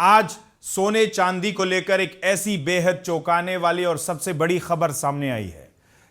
आज सोने चांदी को लेकर एक ऐसी बेहद चौंकाने वाली और सबसे बड़ी खबर सामने आई है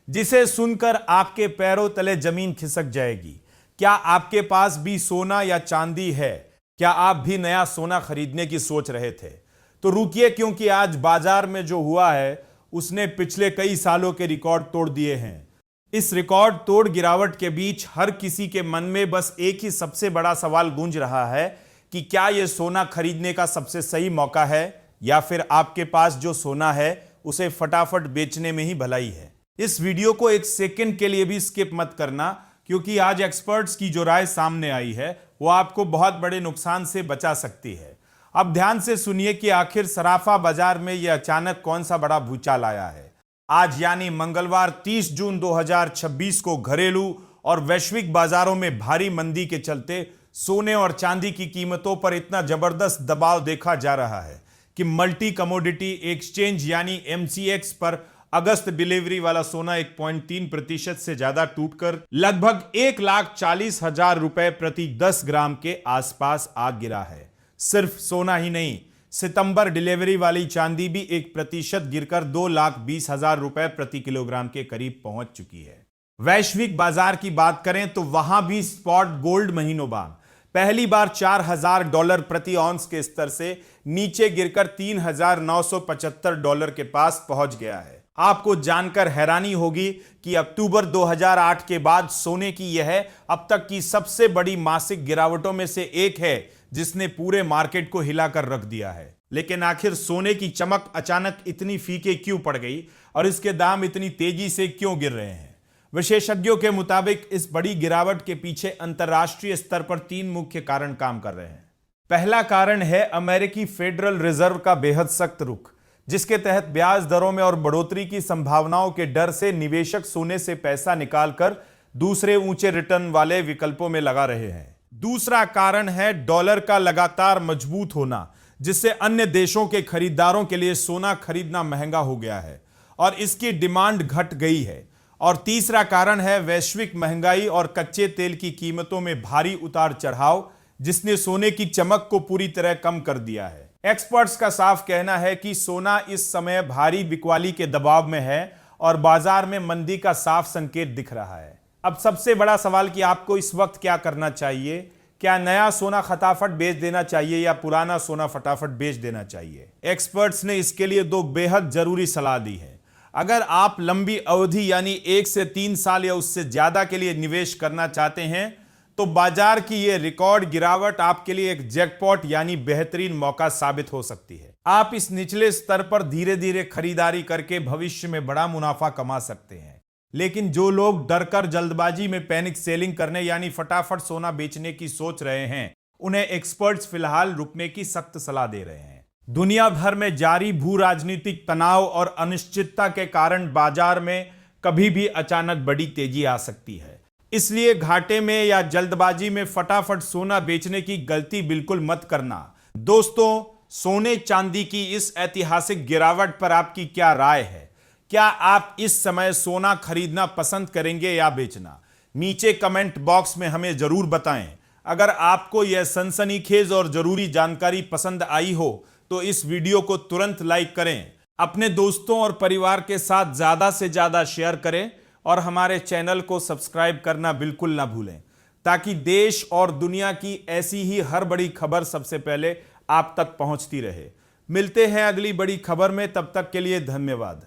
जिसे सुनकर आपके पैरों तले जमीन खिसक जाएगी। क्या आपके पास भी सोना या चांदी है? क्या आप भी नया सोना खरीदने की सोच रहे थे? तो रुकिए, क्योंकि आज बाजार में जो हुआ है उसने पिछले कई सालों के रिकॉर्ड तोड़ दिए हैं। इस रिकॉर्ड तोड़ गिरावट के बीच हर किसी के मन में बस एक ही सबसे बड़ा सवाल गूंज रहा है कि क्या यह सोना खरीदने का सबसे सही मौका है, या फिर आपके पास जो सोना है उसे फटाफट बेचने में ही भलाई है। इस वीडियो को एक सेकंड के लिए भी स्किप मत करना, क्योंकि आज एक्सपर्ट्स की जो राय सामने आई है वो आपको बहुत बड़े नुकसान से बचा सकती है। अब ध्यान से सुनिए कि आखिर सराफा बाजार में यह अचानक कौन सा बड़ा भूचाल आया है। आज यानी मंगलवार 30 जून 2026 को घरेलू और वैश्विक बाजारों में भारी मंदी के चलते सोने और चांदी की कीमतों पर इतना जबरदस्त दबाव देखा जा रहा है कि मल्टी कमोडिटी एक्सचेंज यानी MCX पर अगस्त डिलीवरी वाला सोना 1.3% से ज्यादा टूटकर लगभग 1,40,000 रुपए प्रति 10 ग्राम के आसपास आ गिरा है। सिर्फ सोना ही नहीं, सितंबर डिलीवरी वाली चांदी भी 1% गिरकर 2,20,000 रुपए प्रति किलोग्राम के करीब पहुंच चुकी है। वैश्विक बाजार की बात करें तो वहां भी स्पॉट गोल्ड महीनों बाद पहली बार $4,000 प्रति ऑन्स के स्तर से नीचे गिरकर $3,975 के पास पहुंच गया है। आपको जानकर हैरानी होगी कि अक्टूबर 2008 के बाद सोने की यह अब तक की सबसे बड़ी मासिक गिरावटों में से एक है, जिसने पूरे मार्केट को हिलाकर रख दिया है। लेकिन आखिर सोने की चमक अचानक इतनी फीके क्यों पड़ गई और इसके दाम इतनी तेजी से क्यों गिर रहे हैं? विशेषज्ञों के मुताबिक इस बड़ी गिरावट के पीछे अंतर्राष्ट्रीय स्तर पर 3 मुख्य कारण काम कर रहे हैं। पहला कारण है अमेरिकी फेडरल रिजर्व का बेहद सख्त रुख, जिसके तहत ब्याज दरों में और बढ़ोतरी की संभावनाओं के डर से निवेशक सोने से पैसा निकालकर दूसरे ऊंचे रिटर्न वाले विकल्पों में लगा रहे हैं। दूसरा कारण है डॉलर का लगातार मजबूत होना, जिससे अन्य देशों के खरीदारों के लिए सोना खरीदना महंगा हो गया है और इसकी डिमांड घट गई है। और तीसरा कारण है वैश्विक महंगाई और कच्चे तेल की कीमतों में भारी उतार चढ़ाव, जिसने सोने की चमक को पूरी तरह कम कर दिया है। एक्सपर्ट्स का साफ कहना है कि सोना इस समय भारी बिकवाली के दबाव में है और बाजार में मंदी का साफ संकेत दिख रहा है। अब सबसे बड़ा सवाल कि आपको इस वक्त क्या करना चाहिए? क्या नया सोना फटाफट बेच देना चाहिए या पुराना सोना फटाफट बेच देना चाहिए? एक्सपर्ट्स ने इसके लिए 2 बेहद जरूरी सलाह दी है। अगर आप लंबी अवधि यानी 1 से 3 साल या उससे ज्यादा के लिए निवेश करना चाहते हैं तो बाजार की यह रिकॉर्ड गिरावट आपके लिए एक जैकपॉट यानी बेहतरीन मौका साबित हो सकती है। आप इस निचले स्तर पर धीरे धीरे खरीदारी करके भविष्य में बड़ा मुनाफा कमा सकते हैं। लेकिन जो लोग डरकर जल्दबाजी में पैनिक सेलिंग करने यानी फटाफट सोना बेचने की सोच रहे हैं, उन्हें एक्सपर्ट्स फिलहाल रुकने की सख्त सलाह दे रहे हैं। दुनिया भर में जारी भू राजनीतिक तनाव और अनिश्चितता के कारण बाजार में कभी भी अचानक बड़ी तेजी आ सकती है। इसलिए घाटे में या जल्दबाजी में फटाफट सोना बेचने की गलती बिल्कुल मत करना। दोस्तों, सोने चांदी की इस ऐतिहासिक गिरावट पर आपकी क्या राय है? क्या आप इस समय सोना खरीदना पसंद करेंगे या बेचना? नीचे कमेंट बॉक्स में हमें जरूर बताएं। अगर आपको यह सनसनीखेज और जरूरी जानकारी पसंद आई हो तो इस वीडियो को तुरंत लाइक करें, अपने दोस्तों और परिवार के साथ ज्यादा से ज्यादा शेयर करें और हमारे चैनल को सब्सक्राइब करना बिल्कुल ना भूलें, ताकि देश और दुनिया की ऐसी ही हर बड़ी खबर सबसे पहले आप तक पहुंचती रहे। मिलते हैं अगली बड़ी खबर में, तब तक के लिए धन्यवाद।